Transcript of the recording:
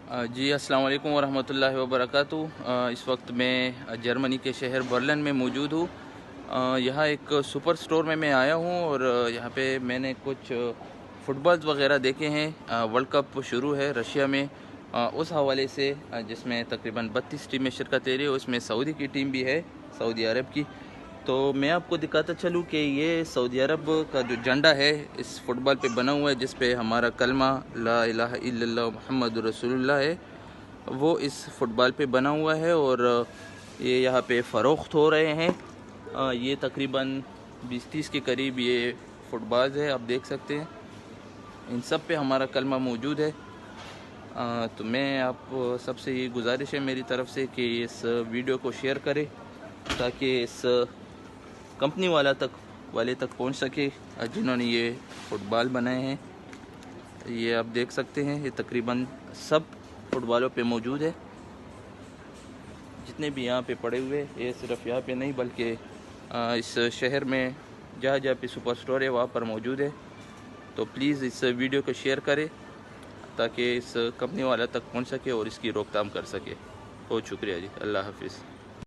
जी अस्सलाम वालेकुम वरहमतुल्लाहि वबरकातुहू। इस वक्त मैं जर्मनी के शहर बर्लिन में मौजूद हूँ। यहाँ एक सुपर स्टोर में मैं आया हूँ और यहाँ पे मैंने कुछ फुटबॉल्स वगैरह देखे हैं। वर्ल्ड कप शुरू है रशिया में, उस हवाले से जिसमें तकरीबन 32 टीमें शिरकत ले रही है। उसमें सऊदी की टीम भी है, सऊदी अरब की। तो मैं आपको दिखाता चलूँ कि ये सऊदी अरब का जो झंडा है इस फुटबॉल पे बना हुआ है, जिस पे हमारा कलमा ला इलाहा इल्लल्लाह मुहम्मदुर रसूलुल्लाह है, वो इस फुटबॉल पे बना हुआ है। और ये यहाँ पे फ़रोख्त हो रहे हैं। ये तकरीबन 20-30 के करीब ये फुटबॉल्स है, आप देख सकते हैं। इन सब पे हमारा कलमा मौजूद है। तो मैं आप सबसे ये गुजारिश है मेरी तरफ से कि इस वीडियो को शेयर करें ताकि इस कंपनी वाले तक पहुंच सके जिन्होंने ये फुटबॉल बनाए हैं। ये आप देख सकते हैं, ये तकरीबन सब फुटबॉलों पे मौजूद है, जितने भी यहाँ पे पड़े हुए। ये सिर्फ यहाँ पे नहीं बल्कि इस शहर में जहाँ जहाँ पे सुपर स्टोर है वहाँ पर मौजूद है। तो प्लीज़ इस वीडियो को शेयर करें ताकि इस कंपनी वाला तक पहुँच सके और इसकी रोकथाम कर सके। बहुत शुक्रिया जी, अल्लाह हाफिज़।